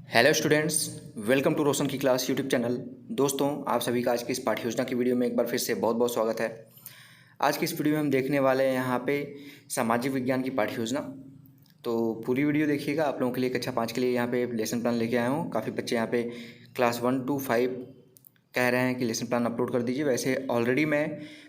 Hello students, welcome to रोशन की class YouTube channel. दोस्तों, आप सभी का आज की इस पाठ्य योजना की वीडियो में एक बार फिर से बहुत बहुत स्वागत है। आज की इस वीडियो में हम देखने वाले हैं यहाँ पे सामाजिक विज्ञान की पाठ्य योजना। तो पूरी वीडियो देखिएगा। आप लोगों के लिए कक्षा 5 के लिए यहाँ पे लेसन प्लान लेके आया हूँ। काफ़ी बच्चे यहाँ पे क्लास 1 to 5 कह रहे हैं कि लेसन प्लान अपलोड कर दीजिए। वैसे ऑलरेडी मैं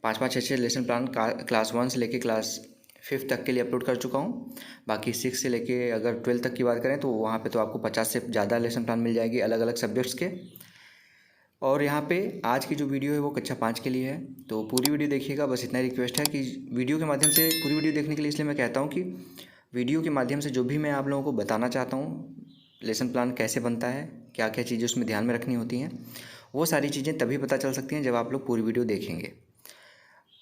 5-5 6-6 लेसन प्लान क्लास 1 से लेके क्लास 5th तक के लिए अपलोड कर चुका हूँ। बाकी 6 से लेके अगर 12 तक की बात करें तो वहाँ पे तो आपको 50 से ज़्यादा लेसन प्लान मिल जाएगी अलग अलग सब्जेक्ट्स के। और यहाँ पे आज की जो वीडियो है वो कक्षा 5 के लिए है, तो पूरी वीडियो देखिएगा। बस इतना रिक्वेस्ट है कि वीडियो के माध्यम से पूरी वीडियो देखने के लिए इसलिए मैं कहता हूँ कि वीडियो के माध्यम से जो भी मैं आप लोगों को बताना चाहता हूँ, लेसन प्लान कैसे बनता है, क्या क्या चीज़ें उसमें ध्यान में रखनी होती हैं, वो सारी चीज़ें तभी पता चल सकती हैं जब आप लोग पूरी वीडियो देखेंगे।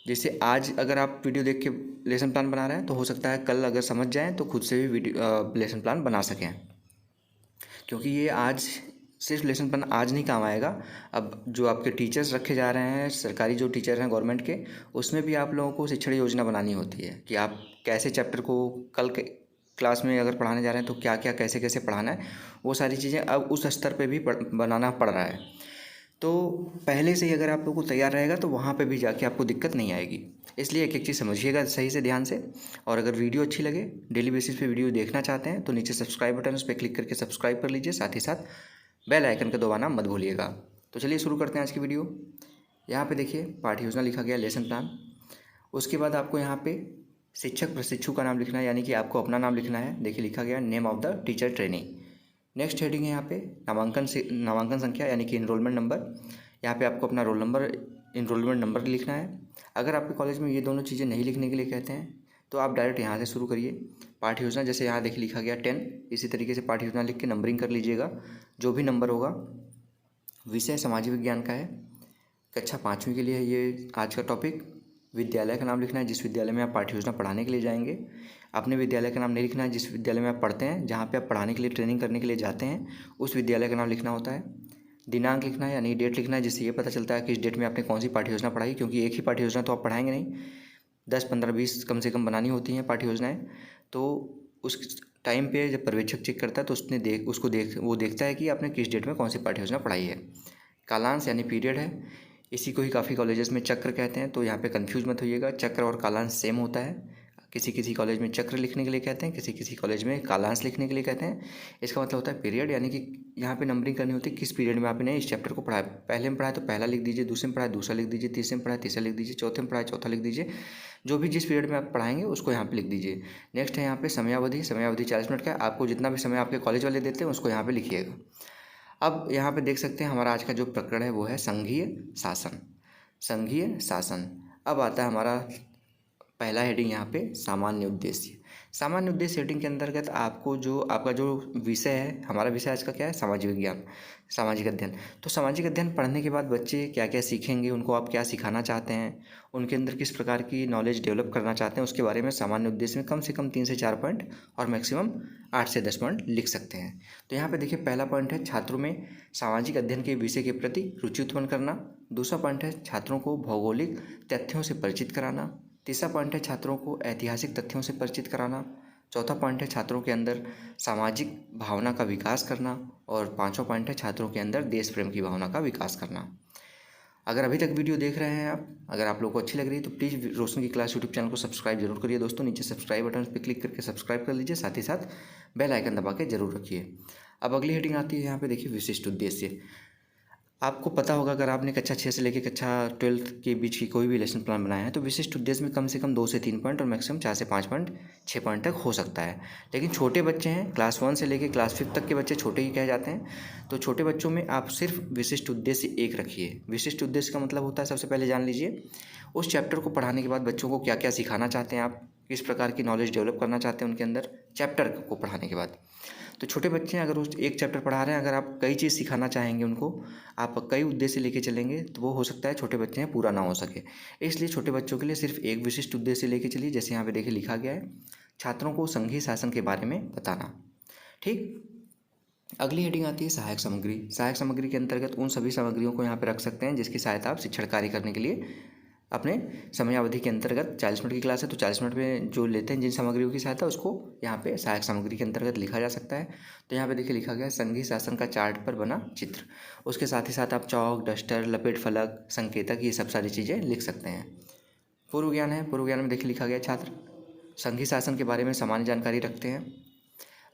जैसे आज अगर आप वीडियो देख के लेसन प्लान बना रहे हैं तो हो सकता है कल अगर समझ जाएं तो खुद से भी वीडियो लेसन प्लान बना सकें, क्योंकि ये आज सिर्फ लेसन प्लान आज नहीं काम आएगा। अब जो आपके टीचर्स रखे जा रहे हैं, सरकारी जो टीचर हैं गवर्नमेंट के, उसमें भी आप लोगों को शिक्षण योजना बनानी होती है कि आप कैसे चैप्टर को कल के क्लास में अगर पढ़ाने जा रहे हैं तो क्या क्या कैसे कैसे पढ़ाना है। वो सारी चीज़ें अब उस स्तर पे भी बनाना पड़ रहा है। तो पहले से ही अगर आप लोग को तैयार रहेगा तो वहाँ पे भी जाके आपको दिक्कत नहीं आएगी। इसलिए एक एक चीज़ समझिएगा सही से ध्यान से। और अगर वीडियो अच्छी लगे, डेली बेसिस पे वीडियो देखना चाहते हैं तो नीचे सब्सक्राइब बटन उस पर क्लिक करके सब्सक्राइब कर लीजिए। साथ ही साथ बेल आइकन का दबाना मत भूलिएगा। तो चलिए शुरू करते हैं आज की वीडियो। यहाँ पे देखिए पाठ्य योजना लिखा गया, लेसन प्लान। उसके बाद आपको यहाँ पे शिक्षक प्रशिक्षु का नाम लिखना है, यानी कि आपको अपना नाम लिखना है। देखिए लिखा गया name of the teacher training. Next heading है यहाँ पे नामांकन संख्या, यानी कि इनरोलमेंट नंबर। यहाँ पे आपको अपना रोल नंबर, इनरोलमेंट नंबर लिखना है। अगर आपके कॉलेज में ये दोनों चीज़ें नहीं लिखने के लिए कहते हैं तो आप डायरेक्ट यहाँ से शुरू करिए। पाठ्य योजना जैसे यहाँ देखिए लिखा गया 10, इसी तरीके से पाठ्य योजना लिख के नंबरिंग कर लीजिएगा। जो भी नंबर होगा, विषय सामाजिक विज्ञान का है, कक्षा 5वीं के लिए है ये आज का टॉपिक। विद्यालय का नाम लिखना है जिस विद्यालय में आप पाठ्य योजना पढ़ाने के लिए जाएंगे। अपने विद्यालय का नाम नहीं लिखना है, जिस विद्यालय में आप पढ़ते हैं, जहाँ पे आप पढ़ाने के लिए ट्रेनिंग करने के लिए जाते हैं, उस विद्यालय का नाम लिखना होता है। दिनांक लिखना है, यानी डेट लिखना है, जिससे ये पता चलता है कि इस डेट में आपने कौन सी पाठ्य योजना पढ़ाई, क्योंकि एक ही पाठ्य योजना तो आप पढ़ाएंगे नहीं, 10 15 20 कम से कम बनानी होती हैं पाठ्य योजनाएँ। तो उस टाइम पे जब पर्यवेक्षक चेक करता है तो वो देखता है कि आपने किस डेट में कौन सी पाठ्य योजना पढ़ाई है। कालांश यानी पीरियड है, इसी को ही काफ़ी कॉलेजेस में चक्र कहते हैं, तो यहाँ पे कंफ्यूज मत होइएगा। चक्र और कालांश सेम होता है। किसी किसी कॉलेज में चक्र लिखने के लिए कहते हैं, किसी किसी कॉलेज में कालांश लिखने के लिए कहते हैं। इसका मतलब होता है पीरियड, यानी कि यहाँ पे नंबरिंग करनी होती है किस पीरियड में आपने इस चैप्टर को पढ़ाया। पहले में पढ़ाया तो पहला लिख दीजिए, दूसरे में पढ़ाया दूसरा लिख दीजिए, तीसरे में पढ़ाया तीसरा लिख दीजिए, चौथे में पढ़ाया चौथा लिख दीजिए। जो भी जिस पीरियड में आप पढ़ाएंगे उसको यहाँ पे लिख दीजिए। नेक्स्ट है यहाँ पे समयावधि। समयावधि 40 मिनट का है। आपको जितना भी समय आपके कॉलेज वाले देते हैं उसको यहाँ पे लिखिएगा। अब यहाँ पे देख सकते हैं हमारा आज का जो प्रकरण है वो है संघीय शासन। संघीय शासन। अब आता है हमारा पहला हेडिंग यहाँ पे सामान्य उद्देश्य। सामान्य उद्देश्य हेडिंग के अंतर्गत आपका जो विषय है, हमारा विषय आज का क्या है, सामाजिक विज्ञान, सामाजिक अध्ययन। तो सामाजिक अध्ययन पढ़ने के बाद बच्चे क्या क्या सीखेंगे, उनको आप क्या सिखाना चाहते हैं, उनके अंदर किस प्रकार की नॉलेज डेवलप करना चाहते हैं, उसके बारे में सामान्य उद्देश्य में कम से कम 3 से 4 पॉइंट और मैक्सिमम 8 से 10 पॉइंट लिख सकते हैं। तो यहाँ पे देखिए पहला पॉइंट है छात्रों में सामाजिक अध्ययन के विषय के प्रति रुचि उत्पन्न करना। दूसरा पॉइंट है छात्रों को भौगोलिक तथ्यों से परिचित कराना। तीसरा पॉइंट है छात्रों को ऐतिहासिक तथ्यों से परिचित कराना। चौथा पॉइंट है छात्रों के अंदर सामाजिक भावना का विकास करना। और पांचवा पॉइंट है छात्रों के अंदर देश प्रेम की भावना का विकास करना। अगर अभी तक वीडियो देख रहे हैं आप, अगर आप लोग को अच्छी लग रही है तो प्लीज़ रोशन की क्लास यूट्यूब चैनल को सब्सक्राइब जरूर करिए दोस्तों। नीचे सब्सक्राइब बटन पर क्लिक करके सब्सक्राइब कर लीजिए, साथ ही साथ बेल आइकन दबा के जरूर रखिए। अब अगली हेडिंग आती है यहाँ पे देखिए विशिष्ट उद्देश्य। आपको पता होगा अगर आपने कक्षा 6 से लेकर कक्षा 12 के बीच की कोई भी लेसन प्लान बनाया है तो विशिष्ट उद्देश्य में कम से कम 2 से 3 पॉइंट और मैक्सिमम 4 से 5 पॉइंट 6 पॉइंट तक हो सकता है। लेकिन छोटे बच्चे हैं, क्लास 1 से लेकर क्लास 5 तक के बच्चे छोटे ही कहे जाते हैं, तो छोटे बच्चों में आप सिर्फ विशिष्ट उद्देश्य एक रखिए। विशिष्ट उद्देश्य का मतलब होता है, सबसे पहले जान लीजिए उस चैप्टर को पढ़ाने के बाद बच्चों को क्या क्या सिखाना चाहते हैं आप, किस प्रकार की नॉलेज डेवलप करना चाहते हैं उनके अंदर चैप्टर को पढ़ाने के बाद। तो छोटे बच्चे हैं, अगर उस एक चैप्टर पढ़ा रहे हैं, अगर आप कई चीज़ सिखाना चाहेंगे उनको, आप कई उद्देश्य लेके चलेंगे तो वो हो सकता है छोटे बच्चे हैं पूरा ना हो सके। इसलिए छोटे बच्चों के लिए सिर्फ एक विशिष्ट उद्देश्य लेके चलिए। जैसे यहाँ पे देखिए लिखा गया है छात्रों को संघीय शासन के बारे में बताना। ठीक। अगली हेडिंग आती है सहायक सामग्री। सहायक सामग्री के अंतर्गत उन सभी सामग्रियों को यहाँ पे रख सकते हैं जिसकी सहायता आप शिक्षण कार्य करने के लिए अपने समयावधि के अंतर्गत 40 मिनट की क्लास है तो 40 मिनट में जो लेते हैं जिन सामग्रियों की सहायता उसको यहाँ पे सहायक सामग्री के अंतर्गत लिखा जा सकता है। तो यहाँ पे देखिए लिखा गया है संघीय शासन का चार्ट पर बना चित्र। उसके साथ ही साथ आप चौक, डस्टर, लपेट फलक, संकेतक, ये सब सारी चीज़ें लिख सकते हैं। पूर्व ज्ञान है, पूर्व ज्ञान में देखिए लिखा गया छात्र संघीय शासन के बारे में सामान्य जानकारी रखते हैं।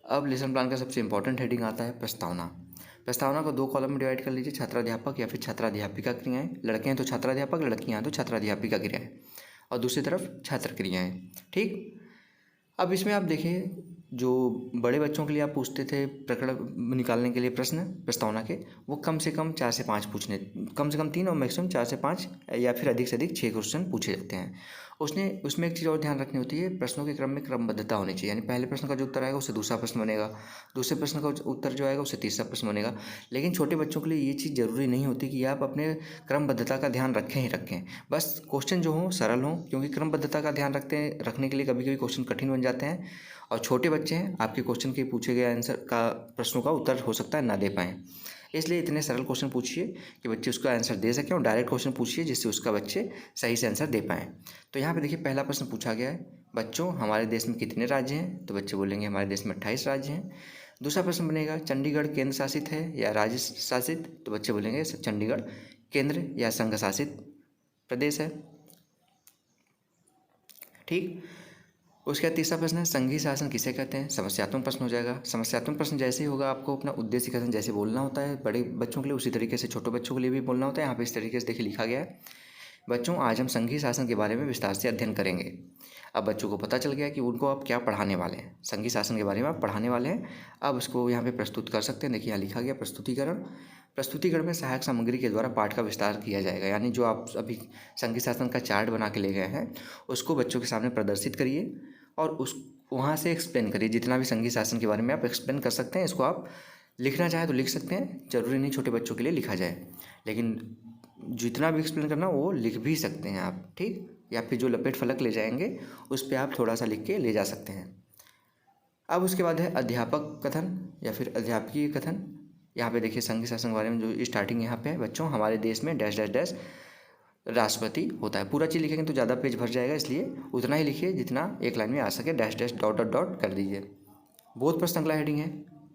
अब लेसन प्लान का सबसे इंपॉर्टेंट हेडिंग आता है प्रस्तावना। प्रस्तावना को 2 कॉलम में डिवाइड कर लीजिए, छात्राध्यापक या फिर छात्राध्यापिका क्रियाएं। लड़के हैं तो छात्राध्यापक, लड़कियां हैं तो छात्राध्यापिका क्रियाएं, और दूसरी तरफ छात्र क्रियाएं। ठीक, अब इसमें आप देखिए जो बड़े बच्चों के लिए आप पूछते थे प्रकरण निकालने के लिए प्रश्न प्रस्तावना के, वो कम से कम 4 से 5 पूछने, कम से कम 3 और मैक्सिमम 4 से 5 या फिर अधिक से अधिक 6 क्वेश्चन पूछे जाते हैं। उसमें एक चीज़ और ध्यान रखनी होती है, प्रश्नों के क्रम में क्रमबद्धता होनी चाहिए। यानी पहले प्रश्न का जो उत्तर आएगा उससे दूसरा प्रश्न बनेगा, दूसरे प्रश्न का उत्तर जो आएगा उससे तीसरा प्रश्न बनेगा। लेकिन छोटे बच्चों के लिए ये चीज़ ज़रूरी नहीं होती कि आप अपने क्रमबद्धता का ध्यान रखें ही रखें, बस क्वेश्चन जो हों सरल हों, क्योंकि क्रमबद्धता का ध्यान रखने के लिए कभी कभी क्वेश्चन कठिन बन जाते हैं और छोटे बच्चे हैं, आपके क्वेश्चन के पूछे गए आंसर का प्रश्नों का उत्तर हो सकता है ना दे पाएँ। इसलिए इतने सरल क्वेश्चन पूछिए कि बच्चे उसका आंसर दे सकें, और डायरेक्ट क्वेश्चन पूछिए जिससे उसका बच्चे सही से आंसर दे पाएँ। तो यहाँ पे देखिए पहला प्रश्न पूछा गया है, बच्चों हमारे देश में कितने राज्य हैं? तो बच्चे बोलेंगे हमारे देश में 28 राज्य हैं। दूसरा प्रश्न बनेगा चंडीगढ़ केंद्र शासित है या राज्य शासित? तो बच्चे बोलेंगे चंडीगढ़ केंद्र या संघ शासित प्रदेश है। ठीक, उसके बाद तीसरा प्रश्न है संघीय शासन किसे कहते हैं? समस्यात्मक प्रश्न हो जाएगा। समस्यात्मक प्रश्न जैसे ही होगा आपको अपना उद्देश्य कथन जैसे बोलना होता है बड़े बच्चों के लिए, उसी तरीके से छोटे बच्चों के लिए भी बोलना होता है। यहाँ पे इस तरीके से देखिए लिखा गया है, बच्चों आज हम संघीय शासन के बारे में विस्तार से अध्ययन करेंगे। अब बच्चों को पता चल गया कि उनको आप क्या पढ़ाने वाले हैं, संघीय शासन के बारे में आप पढ़ाने वाले हैं। अब उसको यहाँ पे प्रस्तुत कर सकते हैं। देखिए यहाँ लिखा गया प्रस्तुतिकरण। प्रस्तुतिकरण में सहायक सामग्री के द्वारा पाठ का विस्तार किया जाएगा। यानी जो आप अभी संघीय शासन का चार्ट बना के ले गए हैं उसको बच्चों के सामने प्रदर्शित करिए और उस वहाँ से एक्सप्लेन करिए। जितना भी संघीय शासन के बारे में आप एक्सप्लेन कर सकते हैं, इसको आप लिखना चाहें तो लिख सकते हैं, ज़रूरी नहीं छोटे बच्चों के लिए लिखा जाए, लेकिन जितना भी एक्सप्लेन करना वो लिख भी सकते हैं आप। ठीक, या फिर जो लपेट फलक ले जाएंगे उस पर आप थोड़ा सा लिख के ले जा सकते हैं। अब उसके बाद है अध्यापक कथन या फिर अध्यापकीय कथन। यहाँ पे देखिए संघीय शासन के बारे में जो स्टार्टिंग यहाँ पे है, बच्चों हमारे देश में डैश डैश डैश राष्ट्रपति होता है। पूरा चीज़ लिखेंगे तो ज़्यादा पेज भर जाएगा, इसलिए उतना ही लिखिए जितना एक लाइन में आ सके, dash dash dot dot dot कर दीजिए। बोध प्रश्न अगला हेडिंग है।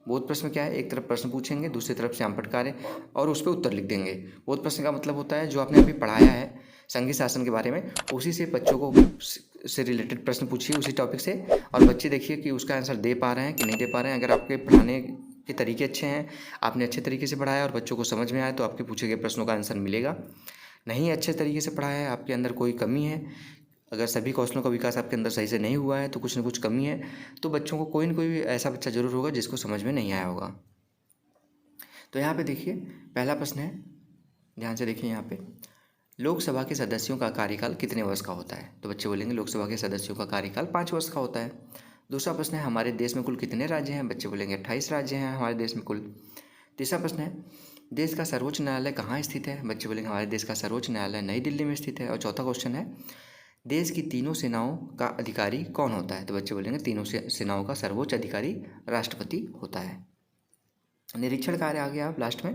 बोध प्रश्न क्या है? एक तरफ प्रश्न पूछेंगे, दूसरी तरफ श्यामपट्ट कार्य और उस पर उत्तर लिख देंगे। बोध प्रश्न का मतलब होता है जो आपने अभी पढ़ाया है संघीय शासन के बारे में, उसी से बच्चों को से रिलेटेड प्रश्न पूछिए उसी टॉपिक से, और बच्चे देखिए कि उसका आंसर दे पा रहे हैं कि नहीं दे पा रहे हैं। अगर आपके पढ़ाने के तरीके अच्छे हैं, आपने अच्छे तरीके से पढ़ाया और बच्चों को समझ में आए, तो आपके पूछे गए प्रश्नों का आंसर मिलेगा। नहीं अच्छे तरीके से पढ़ाया है, आपके अंदर कोई कमी है, अगर सभी कौशलों का विकास आपके अंदर सही से नहीं हुआ है तो कुछ ना कुछ कमी है, तो बच्चों को कोई ना कोई ऐसा बच्चा जरूर होगा जिसको समझ में नहीं आया होगा। तो यहाँ पे देखिए पहला प्रश्न है, ध्यान से देखिए यहाँ पे, लोकसभा के सदस्यों का कार्यकाल कितने वर्ष का होता है? तो बच्चे बोलेंगे लोकसभा के सदस्यों का कार्यकाल 5 वर्ष का होता है। दूसरा प्रश्न है हमारे देश में कुल कितने राज्य हैं? बच्चे बोलेंगे 28 राज्य हैं हमारे देश में कुल। तीसरा प्रश्न है देश का सर्वोच्च न्यायालय कहाँ स्थित है? बच्चे बोलेंगे हमारे देश का सर्वोच्च न्यायालय नई दिल्ली में स्थित है। और चौथा क्वेश्चन है देश की तीनों सेनाओं का अधिकारी कौन होता है? तो बच्चे बोलेंगे तीनों सेनाओं का सर्वोच्च अधिकारी राष्ट्रपति होता है। निरीक्षण कार्य आ गया आप लास्ट में।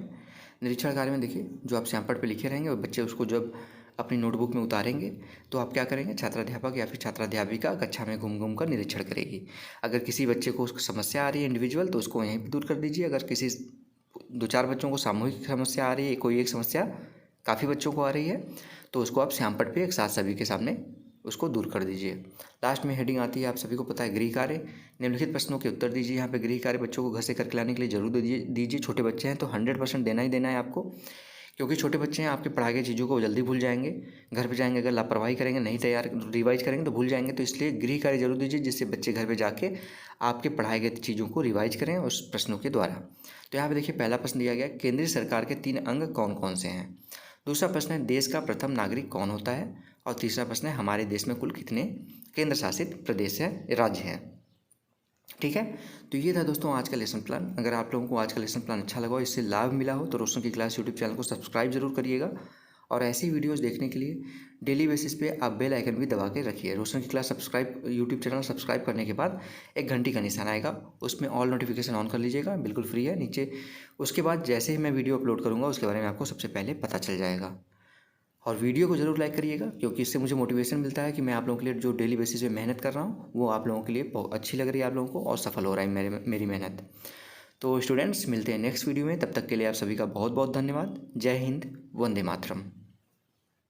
निरीक्षण कार्य में देखिए जो आप श्यामपट्ट पे लिखे रहेंगे और बच्चे उसको जब अपनी नोटबुक में उतारेंगे तो आप क्या करेंगे, छात्राध्यापक या फिर छात्राध्यापिका कक्षा में घूम घूम कर निरीक्षण करेगी। अगर किसी बच्चे को समस्या आ रही है इंडिविजुअल तो उसको यहीं पर दूर कर दीजिए। अगर किसी 2-4 बच्चों को सामूहिक समस्या आ रही है, कोई एक समस्या काफ़ी बच्चों को आ रही है, तो उसको आप श्यामपट्ट पे एक साथ सभी के सामने उसको दूर कर दीजिए। लास्ट में हेडिंग आती है, आप सभी को पता है, गृह कार्य। निम्नलिखित प्रश्नों के उत्तर दीजिए। यहाँ पे गृह कार्य बच्चों को घर से करके लाने के लिए जरूर दीजिए। छोटे बच्चे हैं तो 100% देना ही देना है आपको, क्योंकि छोटे बच्चे हैं, आपके पढ़ाई की चीज़ों को जल्दी भूल जाएंगे। घर पे जाएंगे अगर लापरवाही करेंगे, नहीं तैयार रिवाइज करेंगे तो भूल जाएंगे। तो इसलिए गृह कार्य जरूर दीजिए, जिससे बच्चे घर पे जाके आपके पढ़ाई गई चीज़ों को रिवाइज करें उस प्रश्नों के द्वारा। तो यहाँ पे देखिए पहला प्रश्न दिया गया, केंद्रीय सरकार के 3 अंग कौन कौन से हैं। दूसरा प्रश्न है देश का प्रथम नागरिक कौन होता है। और तीसरा प्रश्न है हमारे देश में कुल कितने केंद्र शासित प्रदेश है, राज्य हैं। ठीक है, तो ये था दोस्तों आज का लेसन प्लान। अगर आप लोगों को आज का लेसन प्लान अच्छा लगा हो, इससे लाभ मिला हो, तो रोशन की क्लास यूट्यूब चैनल को सब्सक्राइब जरूर करिएगा। और ऐसी वीडियोस देखने के लिए डेली बेसिस पे आप बेल आइकन भी दबा के रखिए। रोशन की क्लास यूट्यूब चैनल सब्सक्राइब करने के बाद एक घंटी का निशान आएगा, उसमें ऑल नोटिफिकेशन ऑन कर लीजिएगा, बिल्कुल फ्री है नीचे। उसके बाद जैसे ही मैं वीडियो अपलोड करूँगा उसके बारे में आपको सबसे पहले पता चल जाएगा। और वीडियो को ज़रूर लाइक करिएगा, क्योंकि इससे मुझे मोटिवेशन मिलता है कि मैं आप लोगों के लिए जो डेली बेसिस पे मेहनत कर रहा हूँ वो आप लोगों के लिए बहुत अच्छी लग रही है आप लोगों को, और सफल हो रहा है मेरी मेहनत। तो स्टूडेंट्स, मिलते हैं नेक्स्ट वीडियो में, तब तक के लिए आप सभी का बहुत बहुत धन्यवाद। जय हिंद, वंदे मातरम।